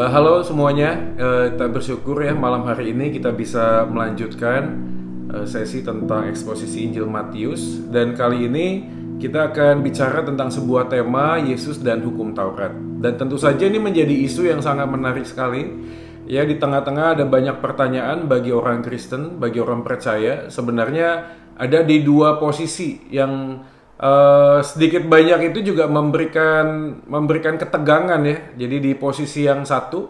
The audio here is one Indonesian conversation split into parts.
Halo semuanya, kita bersyukur ya malam hari ini kita bisa melanjutkan sesi tentang eksposisi Injil Matius. Dan kali ini kita akan bicara tentang sebuah tema Yesus dan hukum Taurat. Dan tentu saja ini menjadi isu yang sangat menarik sekali. Ya, di tengah-tengah ada banyak pertanyaan bagi orang Kristen, bagi orang percaya. Sebenarnya ada di dua posisi yang sedikit banyak itu juga memberikan ketegangan ya. Jadi di posisi yang satu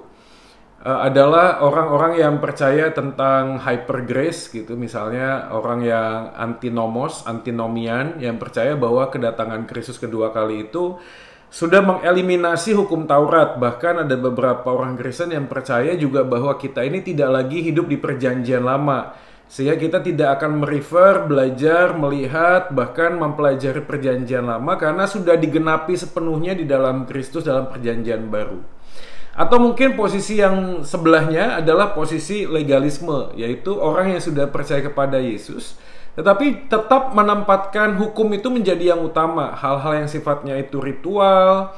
adalah orang-orang yang percaya tentang hyper grace gitu, misalnya orang yang antinomian yang percaya bahwa kedatangan Kristus kedua kali itu sudah mengeliminasi hukum Taurat. Bahkan ada beberapa orang Kristen yang percaya juga bahwa kita ini tidak lagi hidup di perjanjian lama, sehingga kita tidak akan belajar, melihat, bahkan mempelajari perjanjian lama karena sudah digenapi sepenuhnya di dalam Kristus dalam perjanjian baru. Atau mungkin posisi yang sebelahnya adalah posisi legalisme, yaitu orang yang sudah percaya kepada Yesus tetapi tetap menempatkan hukum itu menjadi yang utama. Hal-hal yang sifatnya itu ritual,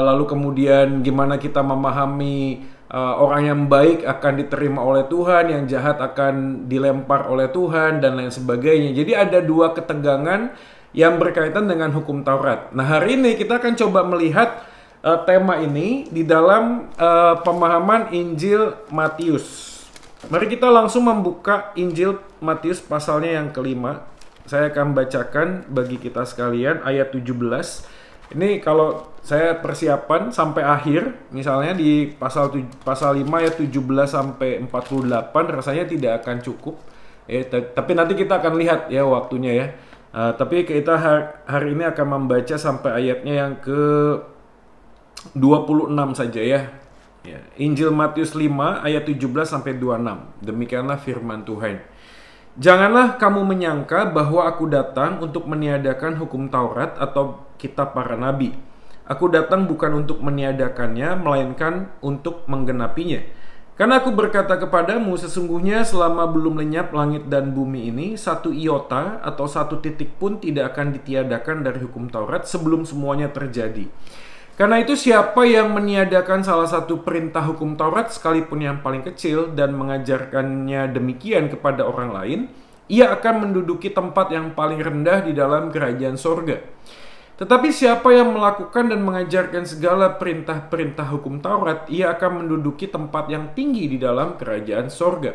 lalu kemudian gimana kita memahami orang yang baik akan diterima oleh Tuhan, yang jahat akan dilempar oleh Tuhan, dan lain sebagainya. Jadi ada dua ketegangan yang berkaitan dengan hukum Taurat. Nah, hari ini kita akan coba melihat tema ini di dalam pemahaman Injil Matius. Mari kita langsung membuka Injil Matius pasalnya yang kelima. Saya akan bacakan bagi kita sekalian ayat 17. Ini kalau saya persiapan sampai akhir, misalnya di pasal 5 ayat 17 sampai 48 rasanya tidak akan cukup. Tapi nanti kita akan lihat ya waktunya ya. Tapi kita hari ini akan membaca sampai ayatnya yang ke 26 saja ya. Injil Matius 5 ayat 17 sampai 26. Demikianlah firman Tuhan. Janganlah kamu menyangka bahwa aku datang untuk meniadakan hukum Taurat atau kitab para nabi. Aku datang bukan untuk meniadakannya, melainkan untuk menggenapinya. Karena aku berkata kepadamu, sesungguhnya selama belum lenyap langit dan bumi ini, satu iota atau satu titik pun tidak akan ditiadakan dari hukum Taurat sebelum semuanya terjadi. Karena itu siapa yang meniadakan salah satu perintah hukum Taurat sekalipun yang paling kecil dan mengajarkannya demikian kepada orang lain, ia akan menduduki tempat yang paling rendah di dalam kerajaan sorga. Tetapi siapa yang melakukan dan mengajarkan segala perintah-perintah hukum Taurat, ia akan menduduki tempat yang tinggi di dalam kerajaan sorga.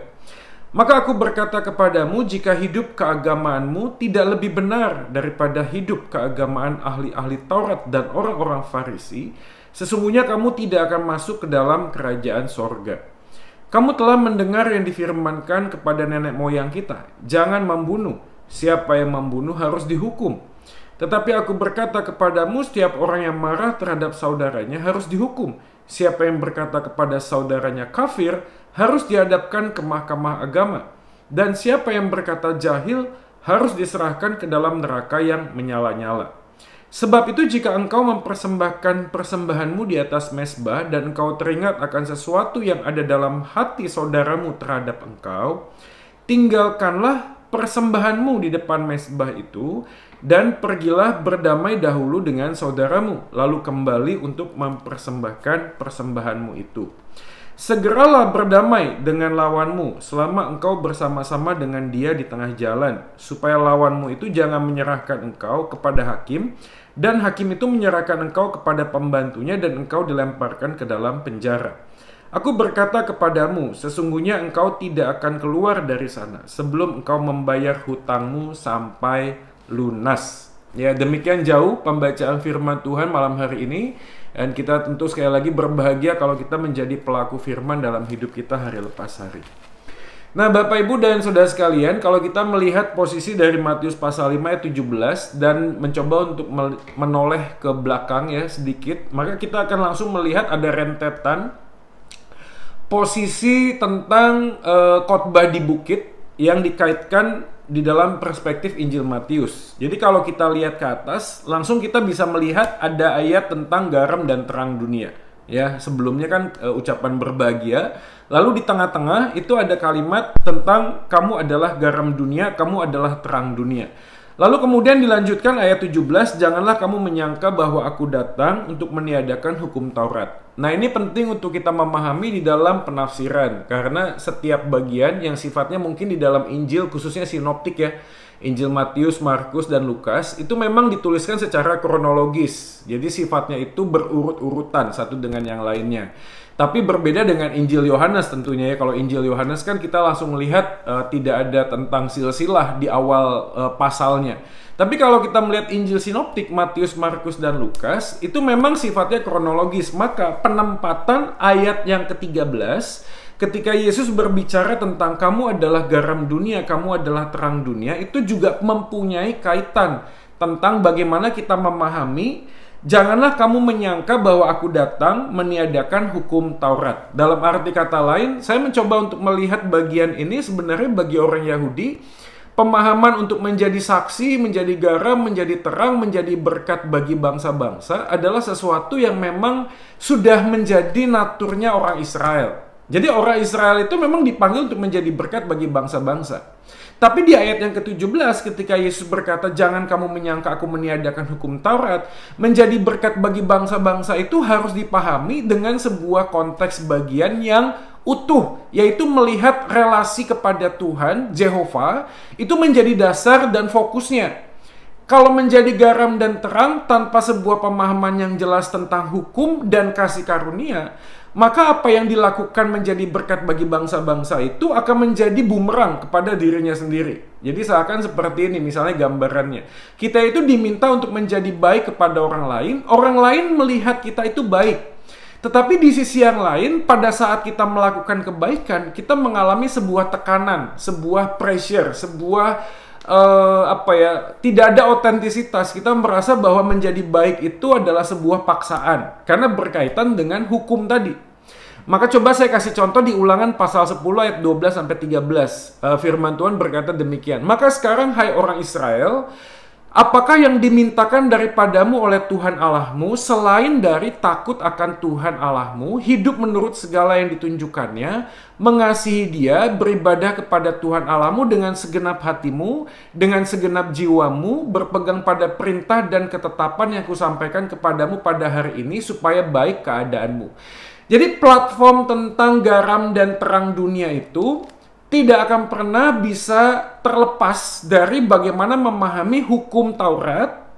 Maka aku berkata kepadamu, jika hidup keagamaanmu tidak lebih benar daripada hidup keagamaan ahli-ahli Taurat dan orang-orang Farisi, sesungguhnya kamu tidak akan masuk ke dalam kerajaan sorga. Kamu telah mendengar yang difirmankan kepada nenek moyang kita, jangan membunuh, siapa yang membunuh harus dihukum. Tetapi aku berkata kepadamu, setiap orang yang marah terhadap saudaranya harus dihukum. Siapa yang berkata kepada saudaranya kafir harus dihadapkan ke mahkamah agama. Dan siapa yang berkata jahil harus diserahkan ke dalam neraka yang menyala-nyala. Sebab itu jika engkau mempersembahkan persembahanmu di atas mezbah dan engkau teringat akan sesuatu yang ada dalam hati saudaramu terhadap engkau, tinggalkanlah persembahanmu di depan mezbah itu dan pergilah berdamai dahulu dengan saudaramu, lalu kembali untuk mempersembahkan persembahanmu itu. Segeralah berdamai dengan lawanmu selama engkau bersama-sama dengan dia di tengah jalan, supaya lawanmu itu jangan menyerahkan engkau kepada hakim, dan hakim itu menyerahkan engkau kepada pembantunya, dan engkau dilemparkan ke dalam penjara. Aku berkata kepadamu, sesungguhnya engkau tidak akan keluar dari sana sebelum engkau membayar hutangmu sampai lunas. Ya, demikian jauh pembacaan firman Tuhan malam hari ini. Dan kita tentu sekali lagi berbahagia kalau kita menjadi pelaku firman dalam hidup kita hari lepas hari. Nah, Bapak Ibu dan Saudara sekalian, kalau kita melihat posisi dari Matius pasal 5 ayat 17 dan mencoba untuk menoleh ke belakang ya sedikit, maka kita akan langsung melihat ada rentetan posisi tentang khotbah di bukit yang dikaitkan di dalam perspektif Injil Matius. Jadi kalau kita lihat ke atas, langsung kita bisa melihat ada ayat tentang garam dan terang dunia. Ya, sebelumnya kan ucapan berbahagia. Lalu di tengah-tengah itu ada kalimat tentang kamu adalah garam dunia, kamu adalah terang dunia. Lalu kemudian dilanjutkan ayat 17, janganlah kamu menyangka bahwa aku datang untuk meniadakan hukum Taurat. Nah, ini penting untuk kita memahami di dalam penafsiran, karena setiap bagian yang sifatnya mungkin di dalam Injil, khususnya sinoptik ya, Injil Matius, Markus, dan Lukas, itu memang dituliskan secara kronologis. Jadi sifatnya itu berurut-urutan satu dengan yang lainnya. Tapi berbeda dengan Injil Yohanes tentunya ya. Kalau Injil Yohanes kan kita langsung melihat tidak ada tentang silsilah di awal pasalnya. Tapi kalau kita melihat Injil sinoptik Matius, Markus, dan Lukas, itu memang sifatnya kronologis. Maka penempatan ayat yang ke-13 ketika Yesus berbicara tentang kamu adalah garam dunia, kamu adalah terang dunia, itu juga mempunyai kaitan tentang bagaimana kita memahami. Janganlah kamu menyangka bahwa aku datang meniadakan hukum Taurat. Dalam arti kata lain, saya mencoba untuk melihat bagian ini sebenarnya bagi orang Yahudi, pemahaman untuk menjadi saksi, menjadi garam, menjadi terang, menjadi berkat bagi bangsa-bangsa adalah sesuatu yang memang sudah menjadi naturnya orang Israel. Jadi orang Israel itu memang dipanggil untuk menjadi berkat bagi bangsa-bangsa. Tapi di ayat yang ke-17 ketika Yesus berkata, jangan kamu menyangka aku meniadakan hukum Taurat, menjadi berkat bagi bangsa-bangsa itu harus dipahami dengan sebuah konteks bagian yang utuh, yaitu melihat relasi kepada Tuhan, Jehovah, itu menjadi dasar dan fokusnya. Kalau menjadi garam dan terang tanpa sebuah pemahaman yang jelas tentang hukum dan kasih karunia, maka apa yang dilakukan menjadi berkat bagi bangsa-bangsa itu akan menjadi bumerang kepada dirinya sendiri. Jadi seakan seperti ini misalnya gambarannya. Kita itu diminta untuk menjadi baik kepada orang lain melihat kita itu baik. Tetapi di sisi yang lain, pada saat kita melakukan kebaikan, kita mengalami sebuah tekanan, sebuah pressure, sebuah tidak ada otentisitas. Kita merasa bahwa menjadi baik itu adalah sebuah paksaan karena berkaitan dengan hukum tadi. Maka coba saya kasih contoh di Ulangan pasal 10 ayat 12 sampai 13. Firman Tuhan berkata demikian. Maka sekarang hai orang Israel, apakah yang dimintakan daripadamu oleh Tuhan Allahmu selain dari takut akan Tuhan Allahmu, hidup menurut segala yang ditunjukkannya, mengasihi Dia, beribadah kepada Tuhan Allahmu dengan segenap hatimu, dengan segenap jiwamu, berpegang pada perintah dan ketetapan yang kusampaikan kepadamu pada hari ini supaya baik keadaanmu. Jadi platform tentang garam dan terang dunia itu tidak akan pernah bisa terlepas dari bagaimana memahami hukum Taurat,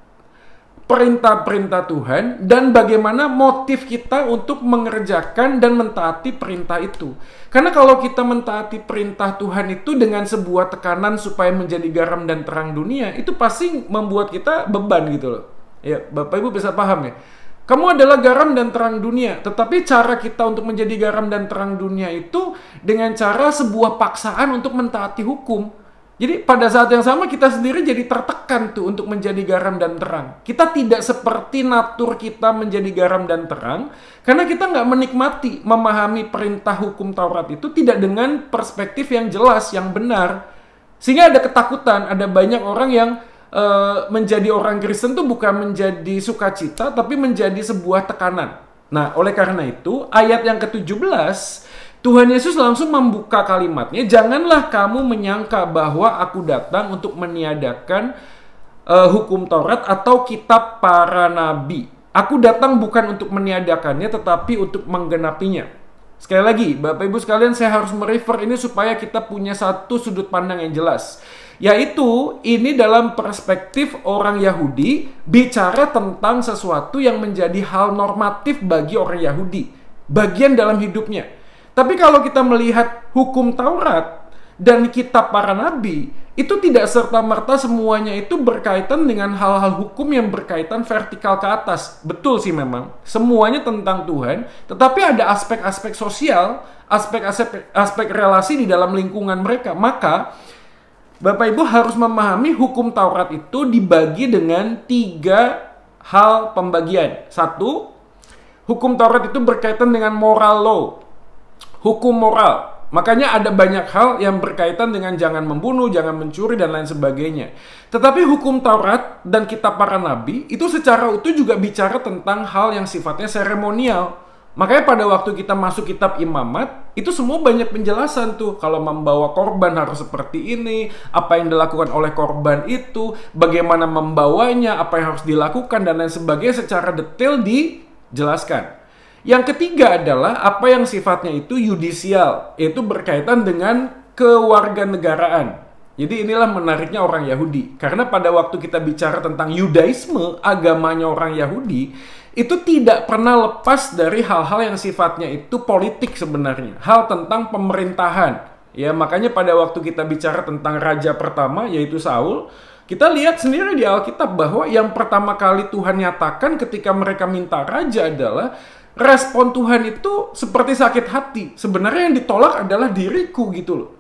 perintah-perintah Tuhan, dan bagaimana motif kita untuk mengerjakan dan mentaati perintah itu. Karena kalau kita mentaati perintah Tuhan itu dengan sebuah tekanan supaya menjadi garam dan terang dunia, itu pasti membuat kita beban gitu loh. Ya, Bapak Ibu bisa paham ya? Kamu adalah garam dan terang dunia, tetapi cara kita untuk menjadi garam dan terang dunia itu dengan cara sebuah paksaan untuk mentaati hukum. Jadi pada saat yang sama kita sendiri jadi tertekan tuh untuk menjadi garam dan terang. Kita tidak seperti natur kita menjadi garam dan terang, karena kita nggak menikmati memahami perintah hukum Taurat itu tidak dengan perspektif yang jelas, yang benar. Sehingga ada ketakutan, ada banyak orang yang menjadi orang Kristen tuh bukan menjadi sukacita, tapi menjadi sebuah tekanan. Nah, oleh karena itu, ayat yang ke-17, Tuhan Yesus langsung membuka kalimatnya, janganlah kamu menyangka bahwa aku datang untuk meniadakan hukum Taurat atau kitab para nabi. Aku datang bukan untuk meniadakannya, tetapi untuk menggenapinya. Sekali lagi, Bapak Ibu sekalian, saya harus merefer ini supaya kita punya satu sudut pandang yang jelas. Yaitu, ini dalam perspektif orang Yahudi bicara tentang sesuatu yang menjadi hal normatif bagi orang Yahudi. Bagian dalam hidupnya. Tapi kalau kita melihat hukum Taurat dan kitab para nabi, itu tidak serta-merta semuanya itu berkaitan dengan hal-hal hukum yang berkaitan vertikal ke atas. Betul sih memang, semuanya tentang Tuhan, tetapi ada aspek-aspek sosial, aspek relasi di dalam lingkungan mereka. Maka Bapak Ibu harus memahami hukum Taurat itu dibagi dengan 3 hal pembagian. 1, hukum Taurat itu berkaitan dengan moral law, hukum moral. Makanya ada banyak hal yang berkaitan dengan jangan membunuh, jangan mencuri, dan lain sebagainya. Tetapi hukum Taurat dan kitab para nabi itu secara utuh juga bicara tentang hal yang sifatnya seremonial. Makanya pada waktu kita masuk kitab Imamat, itu semua banyak penjelasan tuh. Kalau membawa korban harus seperti ini, apa yang dilakukan oleh korban itu, bagaimana membawanya, apa yang harus dilakukan, dan lain sebagainya secara detail dijelaskan. Yang ketiga adalah apa yang sifatnya itu yudisial, yaitu berkaitan dengan kewarganegaraan. Jadi inilah menariknya orang Yahudi. Karena pada waktu kita bicara tentang Yudaisme, agamanya orang Yahudi, itu tidak pernah lepas dari hal-hal yang sifatnya itu politik sebenarnya. Hal tentang pemerintahan. Ya, makanya pada waktu kita bicara tentang raja pertama, yaitu Saul, kita lihat sendiri di Alkitab bahwa yang pertama kali Tuhan nyatakan ketika mereka minta raja adalah respon Tuhan itu seperti sakit hati. Sebenarnya yang ditolak adalah diriku gitu loh.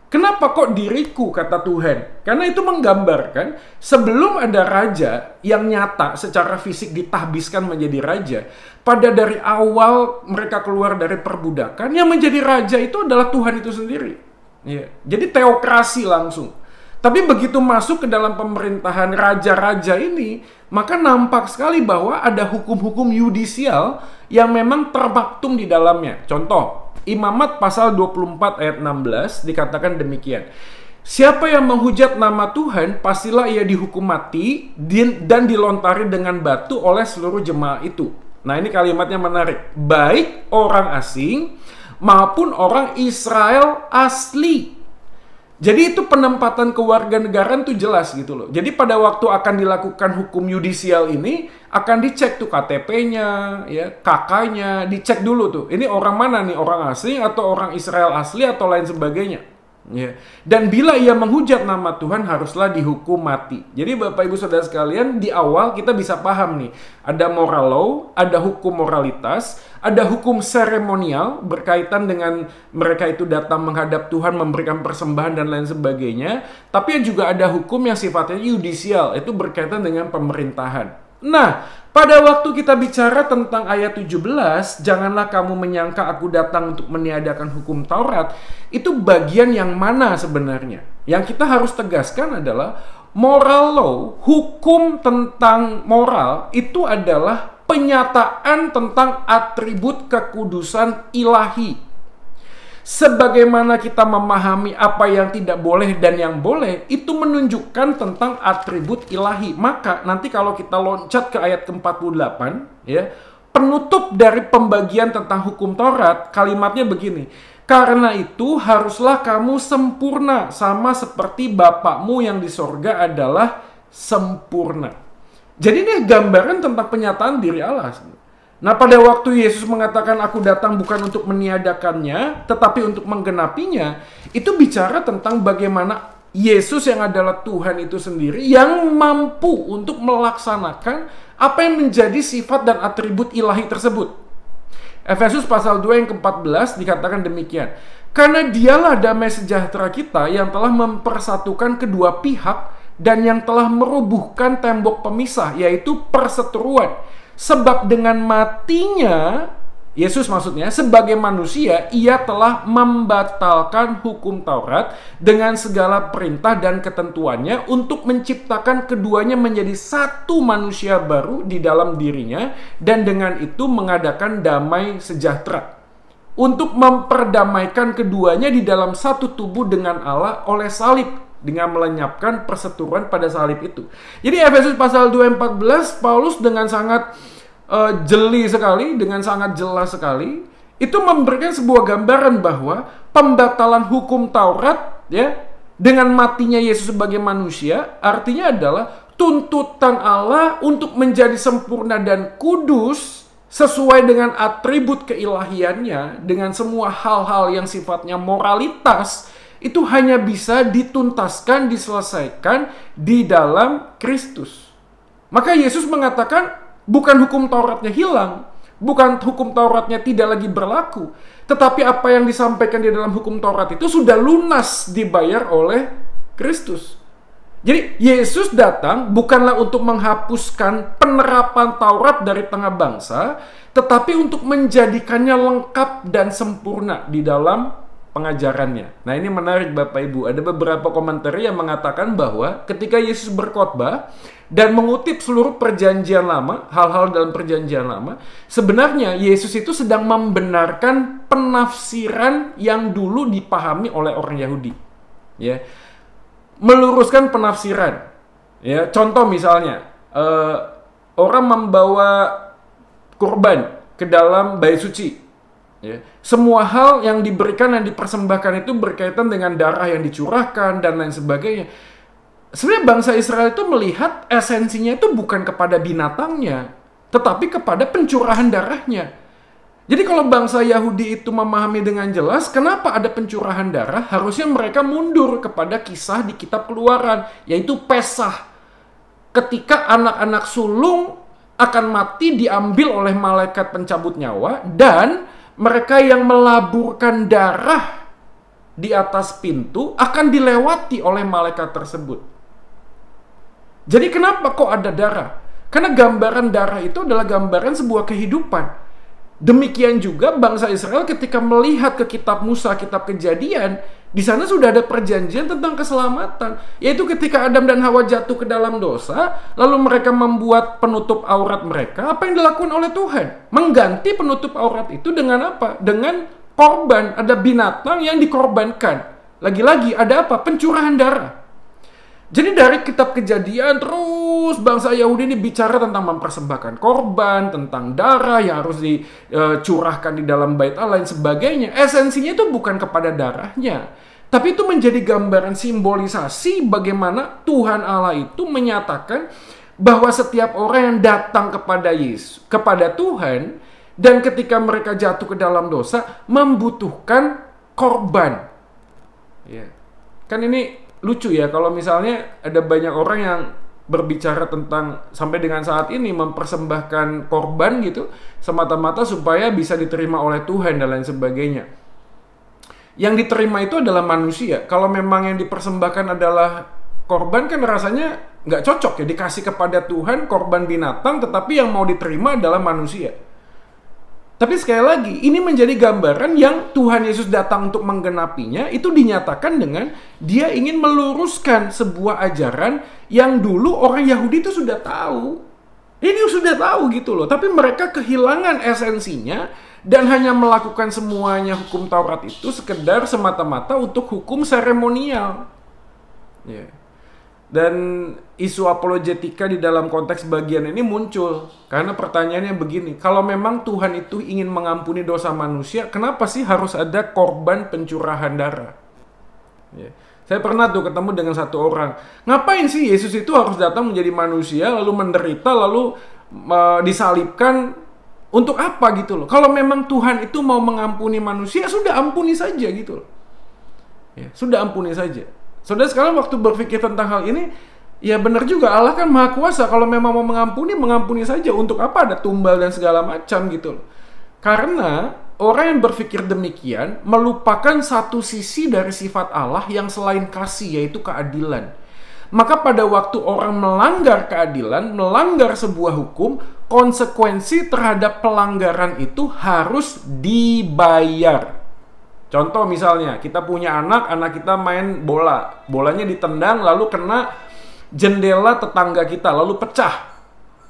Kenapa kok diriku, kata Tuhan? Karena itu menggambarkan sebelum ada raja yang nyata secara fisik ditahbiskan menjadi raja, pada dari awal mereka keluar dari perbudakan, yang menjadi raja itu adalah Tuhan itu sendiri. Ya. Jadi teokrasi langsung. Tapi begitu masuk ke dalam pemerintahan raja-raja ini, maka nampak sekali bahwa ada hukum-hukum yudisial yang memang termaktum di dalamnya. Contoh, Imamat pasal 24 ayat 16 dikatakan demikian. Siapa yang menghujat nama Tuhan, pastilah ia dihukum mati dan dilontari dengan batu oleh seluruh jemaah itu. Nah, ini kalimatnya menarik. Baik orang asing maupun orang Israel asli. Jadi itu penempatan kewarganegaraan tuh jelas gitu loh. Jadi pada waktu akan dilakukan hukum yudisial ini, akan dicek tuh KTP-nya, ya, KK-nya, dicek dulu tuh. Ini orang mana nih, orang asing atau orang Israel asli atau lain sebagainya. Ya. Dan bila ia menghujat nama Tuhan, haruslah dihukum mati. Jadi Bapak Ibu Saudara sekalian, di awal kita bisa paham nih, ada moral law, ada hukum moralitas, ada hukum seremonial berkaitan dengan mereka itu datang menghadap Tuhan, memberikan persembahan dan lain sebagainya. Tapi juga ada hukum yang sifatnya yudisial, itu berkaitan dengan pemerintahan. Nah, pada waktu kita bicara tentang ayat 17, janganlah kamu menyangka aku datang untuk meniadakan hukum Taurat, itu bagian yang mana sebenarnya? Yang kita harus tegaskan adalah moral law, hukum tentang moral, itu adalah penyataan tentang atribut kekudusan ilahi. Sebagaimana kita memahami apa yang tidak boleh dan yang boleh, itu menunjukkan tentang atribut ilahi. Maka nanti kalau kita loncat ke ayat ke-48, ya, penutup dari pembagian tentang hukum Taurat, kalimatnya begini. Karena itu haruslah kamu sempurna, sama seperti Bapakmu yang di sorga adalah sempurna. Jadi ini gambaran tentang penyataan diri Allah. Nah, pada waktu Yesus mengatakan aku datang bukan untuk meniadakannya, tetapi untuk menggenapinya, itu bicara tentang bagaimana Yesus yang adalah Tuhan itu sendiri yang mampu untuk melaksanakan apa yang menjadi sifat dan atribut ilahi tersebut. Efesus pasal 2 yang ke-14 dikatakan demikian. Karena dialah damai sejahtera kita yang telah mempersatukan kedua pihak dan yang telah merubuhkan tembok pemisah, yaitu perseteruan. Sebab dengan matinya, Yesus maksudnya, sebagai manusia, ia telah membatalkan hukum Taurat dengan segala perintah dan ketentuannya untuk menciptakan keduanya menjadi satu manusia baru di dalam dirinya, dan dengan itu mengadakan damai sejahtera. Untuk memperdamaikan keduanya di dalam satu tubuh dengan Allah oleh salib, dengan melenyapkan perseteruan pada salib itu. Jadi Efesus pasal 2:14, Paulus dengan sangat jeli sekali, dengan sangat jelas sekali, itu memberikan sebuah gambaran bahwa pembatalan hukum Taurat, ya, dengan matinya Yesus sebagai manusia, artinya adalah tuntutan Allah untuk menjadi sempurna dan kudus sesuai dengan atribut keilahiannya, dengan semua hal-hal yang sifatnya moralitas, itu hanya bisa dituntaskan, diselesaikan di dalam Kristus. Maka Yesus mengatakan, bukan hukum Tauratnya hilang, bukan hukum Tauratnya tidak lagi berlaku, tetapi apa yang disampaikan di dalam hukum Taurat itu sudah lunas dibayar oleh Kristus. Jadi Yesus datang bukanlah untuk menghapuskan penerapan Taurat dari tengah bangsa, tetapi untuk menjadikannya lengkap dan sempurna di dalam pengajarannya. Nah, ini menarik Bapak Ibu. Ada beberapa komentar yang mengatakan bahwa ketika Yesus berkhotbah dan mengutip seluruh perjanjian lama, hal-hal dalam perjanjian lama, sebenarnya Yesus itu sedang membenarkan penafsiran yang dulu dipahami oleh orang Yahudi. Ya. Meluruskan penafsiran. Ya, contoh misalnya, orang membawa kurban ke dalam bait suci. Ya. Semua hal yang diberikan dan dipersembahkan itu berkaitan dengan darah yang dicurahkan dan lain sebagainya. Sebenarnya bangsa Israel itu melihat esensinya itu bukan kepada binatangnya, tetapi kepada pencurahan darahnya. Jadi kalau bangsa Yahudi itu memahami dengan jelas kenapa ada pencurahan darah, harusnya mereka mundur kepada kisah di kitab Keluaran, yaitu Pesah. Ketika anak-anak sulung akan mati diambil oleh malaikat pencabut nyawa, dan mereka yang melaburkan darah di atas pintu akan dilewati oleh malaikat tersebut. Jadi kenapa kok ada darah? Karena gambaran darah itu adalah gambaran sebuah kehidupan. Demikian juga bangsa Israel ketika melihat ke kitab Musa, kitab Kejadian, di sana sudah ada perjanjian tentang keselamatan, yaitu ketika Adam dan Hawa jatuh ke dalam dosa, lalu mereka membuat penutup aurat mereka. Apa yang dilakukan oleh Tuhan? Mengganti penutup aurat itu dengan apa? Dengan korban. Ada binatang yang dikorbankan. Lagi-lagi ada apa? Pencurahan darah. Jadi dari kitab Kejadian terus bangsa Yahudi ini bicara tentang mempersembahkan korban, tentang darah yang harus dicurahkan di dalam bait Allah dan sebagainya. Esensinya itu bukan kepada darahnya, tapi itu menjadi gambaran simbolisasi bagaimana Tuhan Allah itu menyatakan bahwa setiap orang yang datang kepada Yesus, kepada Tuhan, dan ketika mereka jatuh ke dalam dosa membutuhkan korban. Ya. Kan ini lucu ya, kalau misalnya ada banyak orang yang berbicara tentang sampai dengan saat ini mempersembahkan korban gitu semata-mata supaya bisa diterima oleh Tuhan dan lain sebagainya. Yang diterima itu adalah manusia. Kalau memang yang dipersembahkan adalah korban, kan rasanya nggak cocok ya dikasih kepada Tuhan korban binatang, tetapi yang mau diterima adalah manusia. Tapi sekali lagi, ini menjadi gambaran yang Tuhan Yesus datang untuk menggenapinya. Itu dinyatakan dengan dia ingin meluruskan sebuah ajaran yang dulu orang Yahudi itu sudah tahu. Ini sudah tahu gitu loh. Tapi mereka kehilangan esensinya dan hanya melakukan semuanya hukum Taurat itu sekedar semata-mata untuk hukum seremonial. Ya. Dan isu apologetika di dalam konteks bagian ini muncul. Karena pertanyaannya begini, kalau memang Tuhan itu ingin mengampuni dosa manusia, kenapa sih harus ada korban pencurahan darah? Ya. Saya pernah tuh ketemu dengan satu orang. Ngapain sih Yesus itu harus datang menjadi manusia, lalu menderita, lalu disalibkan? Untuk apa gitu loh? Kalau memang Tuhan itu mau mengampuni manusia, sudah ampuni saja gitu loh. Ya, sudah ampuni saja. Saudara sekarang waktu berpikir tentang hal ini, ya benar juga, Allah kan maha kuasa. Kalau memang mau mengampuni, mengampuni saja. Untuk apa ada tumbal dan segala macam gitu loh. Karena orang yang berpikir demikian melupakan satu sisi dari sifat Allah yang selain kasih, yaitu keadilan. Maka pada waktu orang melanggar keadilan, melanggar sebuah hukum, konsekuensi terhadap pelanggaran itu harus dibayar. Contoh misalnya, kita punya anak kita main bola. Bolanya ditendang, lalu kena jendela tetangga kita, lalu pecah.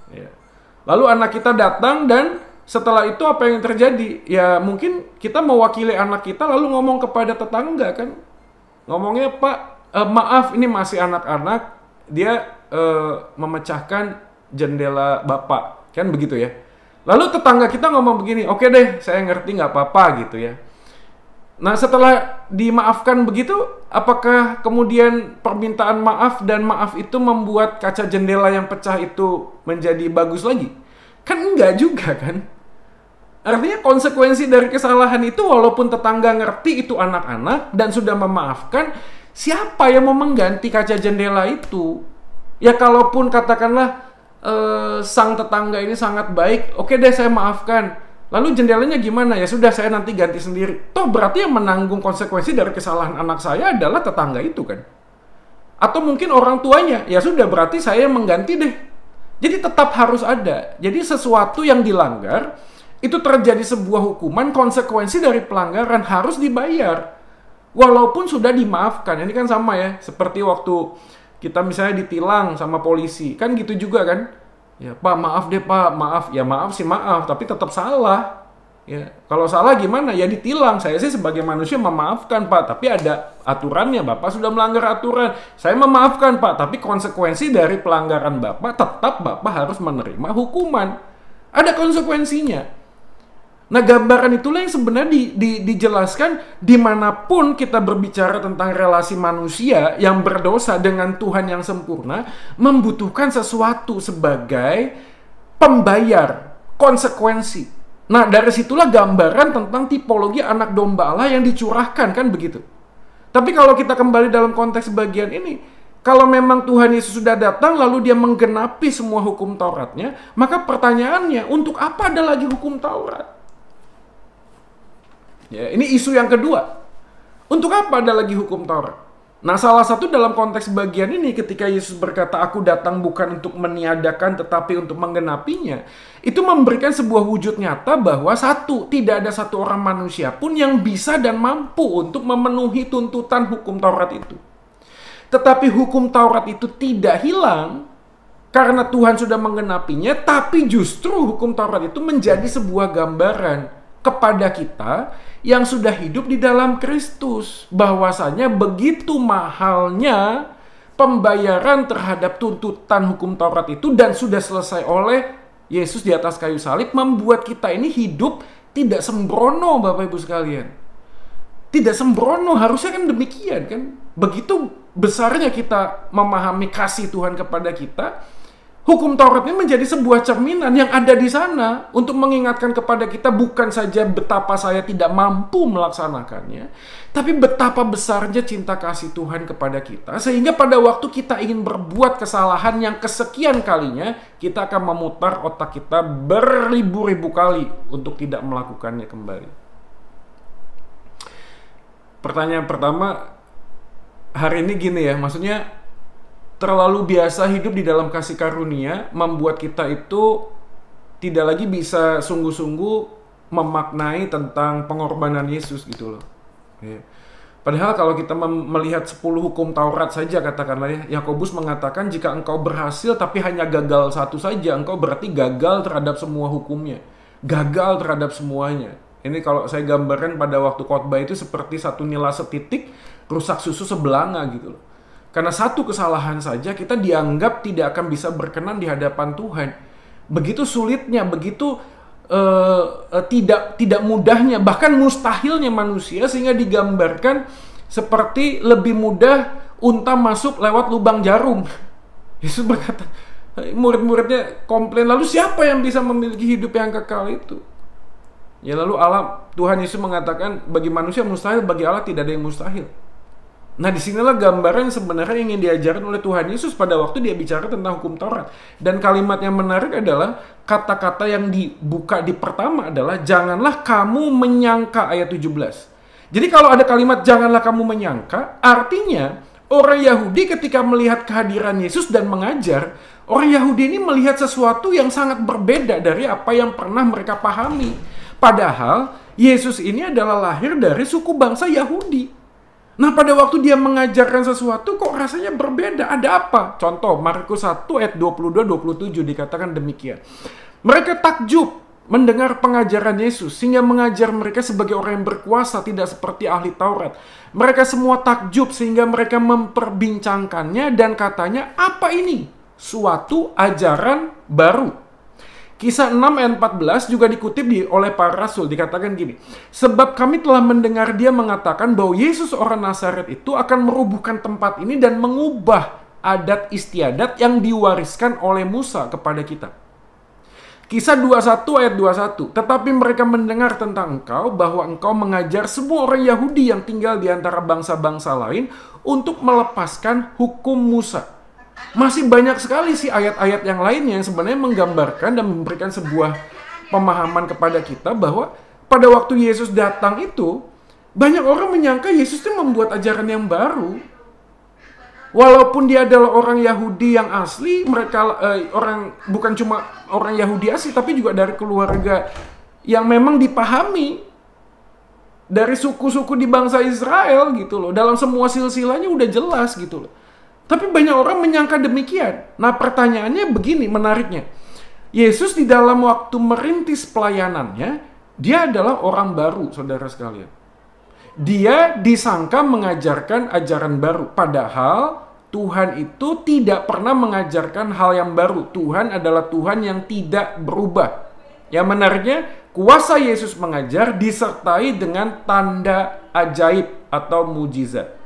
Ya. Lalu anak kita datang dan setelah itu apa yang terjadi? Ya mungkin kita mewakili anak kita lalu ngomong kepada tetangga kan. Ngomongnya, Pak, maaf ini masih anak-anak, dia memecahkan jendela Bapak. Kan begitu ya. Lalu tetangga kita ngomong begini, oke deh saya ngerti nggak apa-apa gitu ya. Nah setelah dimaafkan begitu, apakah kemudian permintaan maaf dan maaf itu membuat kaca jendela yang pecah itu menjadi bagus lagi? Kan enggak juga kan? Artinya konsekuensi dari kesalahan itu walaupun tetangga ngerti itu anak-anak dan sudah memaafkan, siapa yang mau mengganti kaca jendela itu? Ya kalaupun katakanlah sang tetangga ini sangat baik, oke deh saya maafkan. Lalu jendelanya gimana? Ya sudah saya nanti ganti sendiri. Toh berarti yang menanggung konsekuensi dari kesalahan anak saya adalah tetangga itu kan? Atau mungkin orang tuanya. Ya sudah berarti saya yang mengganti deh. Jadi tetap harus ada. Jadi sesuatu yang dilanggar itu terjadi sebuah hukuman, konsekuensi dari pelanggaran harus dibayar. Walaupun sudah dimaafkan. Ini kan sama ya, seperti waktu kita misalnya ditilang sama polisi. Kan gitu juga kan? Ya, Pak, maaf deh Pak, maaf. Ya maaf sih maaf, tapi tetap salah. Ya, kalau salah gimana? Ya ditilang. Saya sih sebagai manusia memaafkan Pak, tapi ada aturannya. Bapak sudah melanggar aturan. Saya memaafkan Pak, tapi konsekuensi dari pelanggaran Bapak tetap Bapak harus menerima hukuman. Ada konsekuensinya. Nah, gambaran itulah yang sebenarnya dijelaskan dimanapun kita berbicara tentang relasi manusia yang berdosa dengan Tuhan yang sempurna, membutuhkan sesuatu sebagai pembayar, konsekuensi. Nah, dari situlah gambaran tentang tipologi anak domba Allah yang dicurahkan, kan begitu. Tapi kalau kita kembali dalam konteks bagian ini, kalau memang Tuhan Yesus sudah datang lalu dia menggenapi semua hukum Tauratnya, maka pertanyaannya, untuk apa ada lagi hukum Taurat? Ya, ini isu yang kedua. Untuk apa ada lagi hukum Taurat? Nah, salah satu dalam konteks bagian ini ketika Yesus berkata, aku datang bukan untuk meniadakan tetapi untuk menggenapinya, itu memberikan sebuah wujud nyata bahwa tidak ada satu orang manusia pun yang bisa dan mampu untuk memenuhi tuntutan hukum Taurat itu. Tetapi hukum Taurat itu tidak hilang karena Tuhan sudah menggenapinya, tapi justru hukum Taurat itu menjadi sebuah gambaran kepada kita yang sudah hidup di dalam Kristus, bahwasanya begitu mahalnya pembayaran terhadap tuntutan hukum Taurat itu dan sudah selesai oleh Yesus di atas kayu salib, membuat kita ini hidup tidak sembrono, Bapak Ibu sekalian. Tidak sembrono, harusnya kan demikian kan. Begitu besarnya kita memahami kasih Tuhan kepada kita, hukum Taurat ini menjadi sebuah cerminan yang ada di sana untuk mengingatkan kepada kita bukan saja betapa saya tidak mampu melaksanakannya, tapi betapa besarnya cinta kasih Tuhan kepada kita, sehingga pada waktu kita ingin berbuat kesalahan yang kesekian kalinya, kita akan memutar otak kita beribu-ribu kali untuk tidak melakukannya kembali. Pertanyaan pertama hari ini gini ya, maksudnya terlalu biasa hidup di dalam kasih karunia membuat kita itu tidak lagi bisa sungguh-sungguh memaknai tentang pengorbanan Yesus gitu loh. Ya. Padahal kalau kita melihat 10 hukum Taurat saja, katakanlah ya, Yakobus mengatakan jika engkau berhasil tapi hanya gagal satu saja, engkau berarti gagal terhadap semua hukumnya. Gagal terhadap semuanya. Ini kalau saya gambarkan pada waktu khotbah itu seperti satu nila setitik rusak susu sebelanga gitu loh. Karena satu kesalahan saja kita dianggap tidak akan bisa berkenan di hadapan Tuhan. Begitu sulitnya, begitu tidak mudahnya, bahkan mustahilnya manusia, sehingga digambarkan seperti lebih mudah unta masuk lewat lubang jarum. Yesus berkata, murid-muridnya komplain, lalu siapa yang bisa memiliki hidup yang kekal itu? Ya lalu Tuhan Yesus mengatakan bagi manusia mustahil, bagi Allah tidak ada yang mustahil. Nah, disinilah gambaran sebenarnya ingin diajarkan oleh Tuhan Yesus pada waktu dia bicara tentang hukum Taurat. Dan kalimat yang menarik adalah kata-kata yang dibuka di pertama adalah janganlah kamu menyangka, ayat 17. Jadi kalau ada kalimat janganlah kamu menyangka, artinya orang Yahudi ketika melihat kehadiran Yesus dan mengajar, orang Yahudi ini melihat sesuatu yang sangat berbeda dari apa yang pernah mereka pahami. Padahal Yesus ini adalah lahir dari suku bangsa Yahudi. Nah, pada waktu dia mengajarkan sesuatu kok rasanya berbeda. Ada apa? Contoh, Markus 1 ayat 22-27 dikatakan demikian. Mereka takjub mendengar pengajaran Yesus, sehingga mengajar mereka sebagai orang yang berkuasa, tidak seperti ahli Taurat. Mereka semua takjub sehingga mereka memperbincangkannya dan katanya, apa ini? Suatu ajaran baru. Kisah 6 ayat 14 juga dikutip oleh para rasul, dikatakan gini, sebab kami telah mendengar dia mengatakan bahwa Yesus orang Nazaret itu akan merubuhkan tempat ini dan mengubah adat istiadat yang diwariskan oleh Musa kepada kita. Kisah 21 ayat 21, tetapi mereka mendengar tentang engkau, bahwa engkau mengajar semua orang Yahudi yang tinggal di antara bangsa-bangsa lain untuk melepaskan hukum Musa. Masih banyak sekali sih ayat-ayat yang lainnya yang sebenarnya menggambarkan dan memberikan sebuah pemahaman kepada kita bahwa pada waktu Yesus datang itu, banyak orang menyangka Yesus itu membuat ajaran yang baru. Walaupun dia adalah orang Yahudi yang asli, mereka bukan cuma orang Yahudi asli, tapi juga dari keluarga yang memang dipahami. dari suku-suku di bangsa Israel gitu loh. Dalam semua silsilahnya udah jelas gitu loh. Tapi banyak orang menyangka demikian. Nah, pertanyaannya begini menariknya. Yesus di dalam waktu merintis pelayanannya, dia adalah orang baru, saudara sekalian. Dia disangka mengajarkan ajaran baru. Padahal Tuhan itu tidak pernah mengajarkan hal yang baru. Tuhan adalah Tuhan yang tidak berubah. Yang menariknya, kuasa Yesus mengajar disertai dengan tanda ajaib atau mujizat.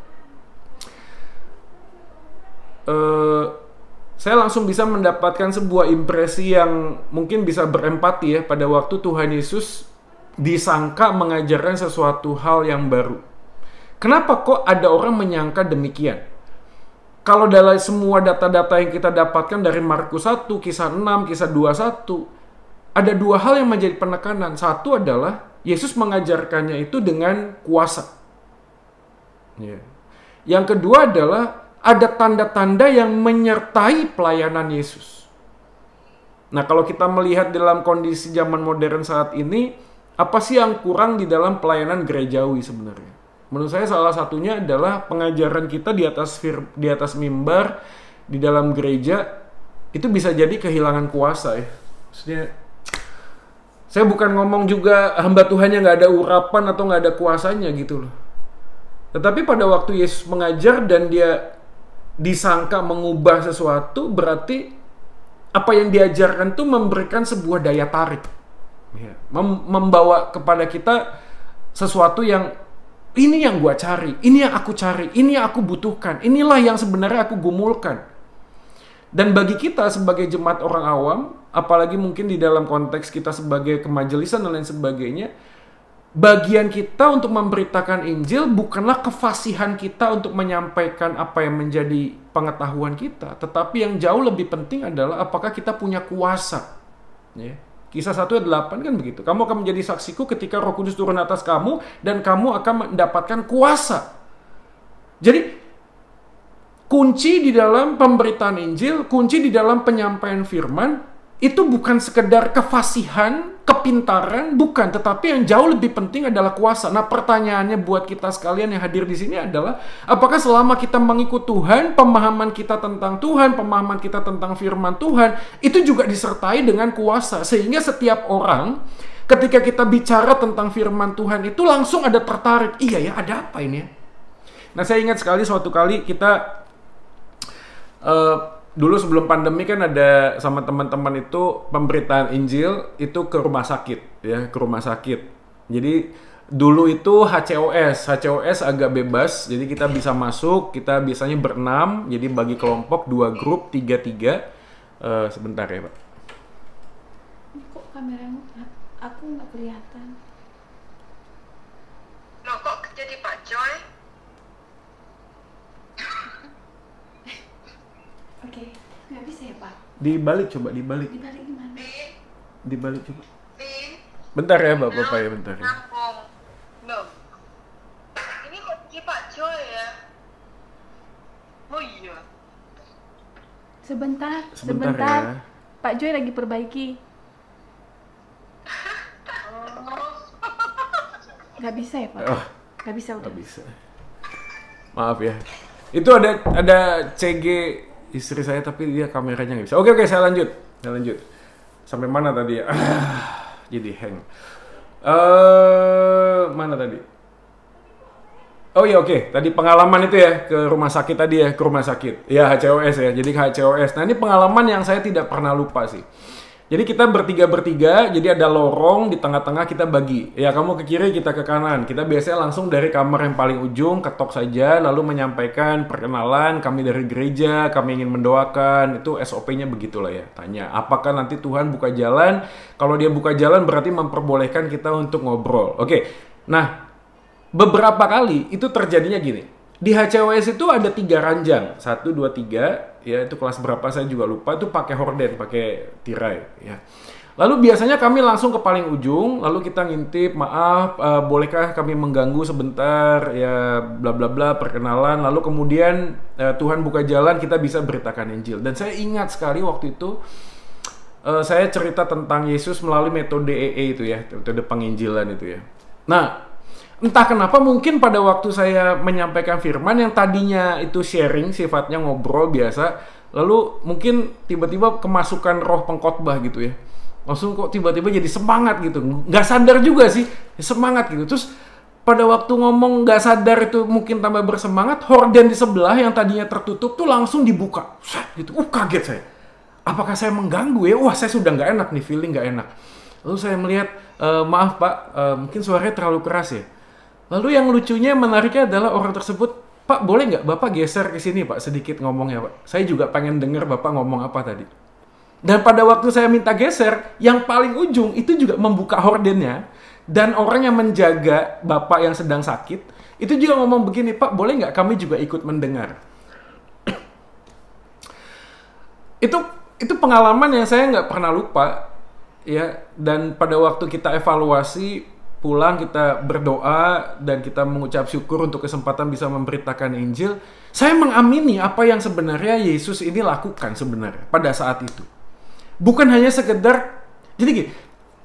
Saya langsung bisa mendapatkan sebuah impresi yang mungkin bisa berempati ya pada waktu Tuhan Yesus disangka mengajarkan sesuatu hal yang baru. Kenapa kok ada orang menyangka demikian? Kalau dari semua data-data yang kita dapatkan dari Markus 1, kisah 6, kisah 21, ada dua hal yang menjadi penekanan. Satu adalah Yesus mengajarkannya itu dengan kuasa. Yang kedua adalah ada tanda-tanda yang menyertai pelayanan Yesus. Nah, kalau kita melihat dalam kondisi zaman modern saat ini, apa sih yang kurang di dalam pelayanan gerejawi sebenarnya? Menurut saya salah satunya adalah pengajaran kita di atas mimbar, di dalam gereja, itu bisa jadi kehilangan kuasa ya. Maksudnya, saya bukan ngomong juga hamba Tuhannya nggak ada urapan atau nggak ada kuasanya gitu loh. Tetapi pada waktu Yesus mengajar dan dia disangka mengubah sesuatu, berarti apa yang diajarkan itu memberikan sebuah daya tarik, membawa kepada kita sesuatu yang ini yang gua cari, ini yang aku cari, ini yang aku butuhkan, inilah yang sebenarnya aku gumulkan. Dan bagi kita sebagai jemaat orang awam, apalagi mungkin di dalam konteks kita sebagai kemajelisan dan lain sebagainya, bagian kita untuk memberitakan Injil bukanlah kefasihan kita untuk menyampaikan apa yang menjadi pengetahuan kita, tetapi yang jauh lebih penting adalah apakah kita punya kuasa. Kisah 1 ayat 8 kan begitu. Kamu akan menjadi saksiku ketika Roh Kudus turun atas kamu dan kamu akan mendapatkan kuasa. Jadi kunci di dalam pemberitaan Injil, kunci di dalam penyampaian firman itu bukan sekedar kefasihan, kepintaran, bukan, tetapi yang jauh lebih penting adalah kuasa. Nah, pertanyaannya buat kita sekalian yang hadir di sini adalah, apakah selama kita mengikut Tuhan, pemahaman kita tentang Tuhan, pemahaman kita tentang firman Tuhan, itu juga disertai dengan kuasa. Sehingga setiap orang, ketika kita bicara tentang firman Tuhan itu langsung ada tertarik. Iya ya, ada apa ini ya? Nah, saya ingat sekali suatu kali kita dulu sebelum pandemi kan ada sama teman-teman itu pemberitaan Injil itu ke rumah sakit ya, ke rumah sakit. Jadi dulu itu HCOS agak bebas, jadi kita bisa masuk, kita biasanya berenam, jadi bagi kelompok 2 grup 3-3. Sebentar ya Pak. Kok kameranya aku nggak kelihatan? Loh kok jadi Pak Joy? Oke, nggak bisa ya Pak? Dibalik coba, dibalik. Dibalik gimana? Dibalik coba. Bin? Bentar ya Bapak ya, bentar ya. Nampung. Loh. Ini kok jadi Pak Joy ya? Oh iya. Sebentar Ya. Pak Joy lagi perbaiki. Nggak bisa ya Pak? Nggak bisa udah. Nggak bisa. Maaf ya. Itu ada CG istri saya tapi dia kameranya nggak bisa. Oke, saya lanjut. Sampai mana tadi ya? Jadi hang. Mana tadi? Oh iya, oke. Tadi pengalaman itu ya ke rumah sakit tadi ya, ke rumah sakit. Ya HCOS ya. Jadi HCOS. Nah, ini pengalaman yang saya tidak pernah lupa sih. Jadi kita bertiga, jadi ada lorong di tengah-tengah kita bagi. Ya kamu ke kiri, kita ke kanan. Kita biasanya langsung dari kamar yang paling ujung ketok saja, lalu menyampaikan perkenalan, kami dari gereja, kami ingin mendoakan. Itu SOP-nya begitulah ya. Tanya, apakah nanti Tuhan buka jalan? Kalau dia buka jalan berarti memperbolehkan kita untuk ngobrol. Oke, nah beberapa kali itu terjadinya gini. Di HCOS itu ada 3 ranjang, 1, 2, 3, ya itu kelas berapa saya juga lupa, itu pakai horden, pakai tirai, ya. Lalu biasanya kami langsung ke paling ujung, lalu kita ngintip, maaf, bolehkah kami mengganggu sebentar, ya bla bla bla, perkenalan, lalu kemudian Tuhan buka jalan, kita bisa beritakan Injil. Dan saya ingat sekali waktu itu, saya cerita tentang Yesus melalui metode EE itu ya, metode penginjilan itu ya. Nah, entah kenapa mungkin pada waktu saya menyampaikan firman yang tadinya itu sharing, sifatnya ngobrol biasa, lalu mungkin tiba-tiba kemasukan roh pengkhotbah gitu ya. Langsung kok tiba-tiba jadi semangat gitu. Nggak sadar juga sih, semangat gitu. Terus pada waktu ngomong nggak sadar itu mungkin tambah bersemangat, horden di sebelah yang tadinya tertutup tuh langsung dibuka. Gitu. Kaget saya. Apakah saya mengganggu ya? Wah, saya sudah nggak enak nih, feeling nggak enak. Lalu saya melihat, maaf Pak, mungkin suaranya terlalu keras ya. Lalu yang lucunya, menariknya adalah orang tersebut, Pak boleh nggak Bapak geser ke sini Pak, sedikit ngomongnya Pak. Saya juga pengen dengar Bapak ngomong apa tadi. Dan pada waktu saya minta geser, yang paling ujung itu juga membuka hordennya. Dan orang yang menjaga Bapak yang sedang sakit, itu juga ngomong begini, Pak boleh nggak kami juga ikut mendengar. Itu pengalaman yang saya nggak pernah lupa. Ya, dan pada waktu kita evaluasi, pulang kita berdoa dan kita mengucap syukur untuk kesempatan bisa memberitakan Injil. Saya mengamini apa yang sebenarnya Yesus ini lakukan sebenarnya pada saat itu. Bukan hanya sekedar, jadi gini,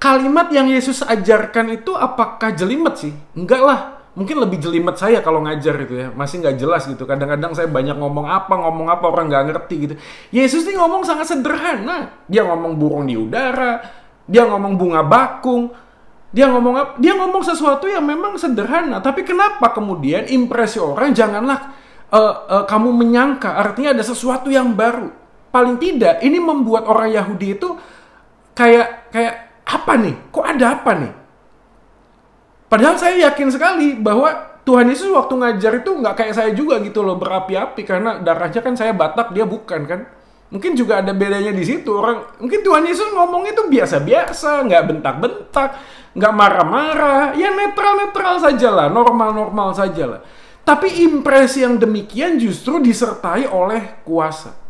kalimat yang Yesus ajarkan itu apakah jelimet sih? Enggak lah, mungkin lebih jelimet saya kalau ngajar itu ya, masih nggak jelas gitu. Kadang-kadang saya banyak ngomong apa orang nggak ngerti gitu. Yesus ini ngomong sangat sederhana. Dia ngomong burung di udara, dia ngomong bunga bakung, dia ngomong sesuatu yang memang sederhana, tapi kenapa kemudian impresi orang janganlah kamu menyangka, artinya ada sesuatu yang baru. Paling tidak ini membuat orang Yahudi itu kayak apa nih? Kok ada apa nih? Padahal saya yakin sekali bahwa Tuhan Yesus waktu ngajar itu nggak kayak saya juga gitu loh, berapi-api, karena darahnya kan saya Batak, dia bukan kan. Mungkin juga ada bedanya di situ. Mungkin Tuhan Yesus ngomong itu biasa-biasa, nggak bentak-bentak, nggak marah-marah, ya netral-netral saja lah, normal-normal saja lah. Tapi impresi yang demikian justru disertai oleh kuasa.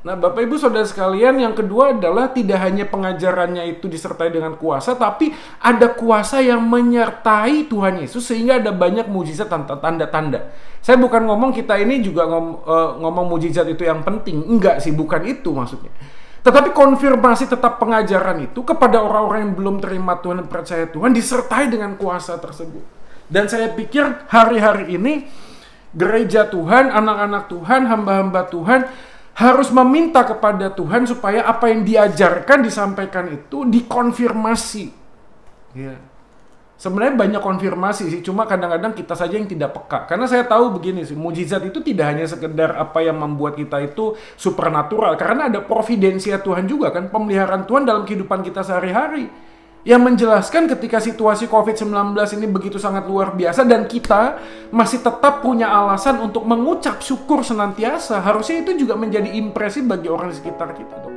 Nah, Bapak Ibu Saudara sekalian, yang kedua adalah tidak hanya pengajarannya itu disertai dengan kuasa, tapi ada kuasa yang menyertai Tuhan Yesus sehingga ada banyak mujizat tanda-tanda. Saya bukan ngomong kita ini juga ngomong mujizat itu yang penting, enggak sih, bukan itu maksudnya. Tetapi konfirmasi tetap pengajaran itu kepada orang-orang yang belum terima Tuhan dan percaya Tuhan disertai dengan kuasa tersebut. Dan saya pikir hari-hari ini gereja Tuhan, anak-anak Tuhan, hamba-hamba Tuhan harus meminta kepada Tuhan supaya apa yang diajarkan, disampaikan itu dikonfirmasi. Ya. Sebenarnya banyak konfirmasi sih, cuma kadang-kadang kita saja yang tidak peka. Karena saya tahu begini sih, mujizat itu tidak hanya sekedar apa yang membuat kita itu supernatural. Karena ada providensia Tuhan juga kan, pemeliharaan Tuhan dalam kehidupan kita sehari-hari. Yang menjelaskan ketika situasi COVID-19 ini begitu sangat luar biasa dan kita masih tetap punya alasan untuk mengucap syukur senantiasa. Harusnya itu juga menjadi impresi bagi orang di sekitar kita.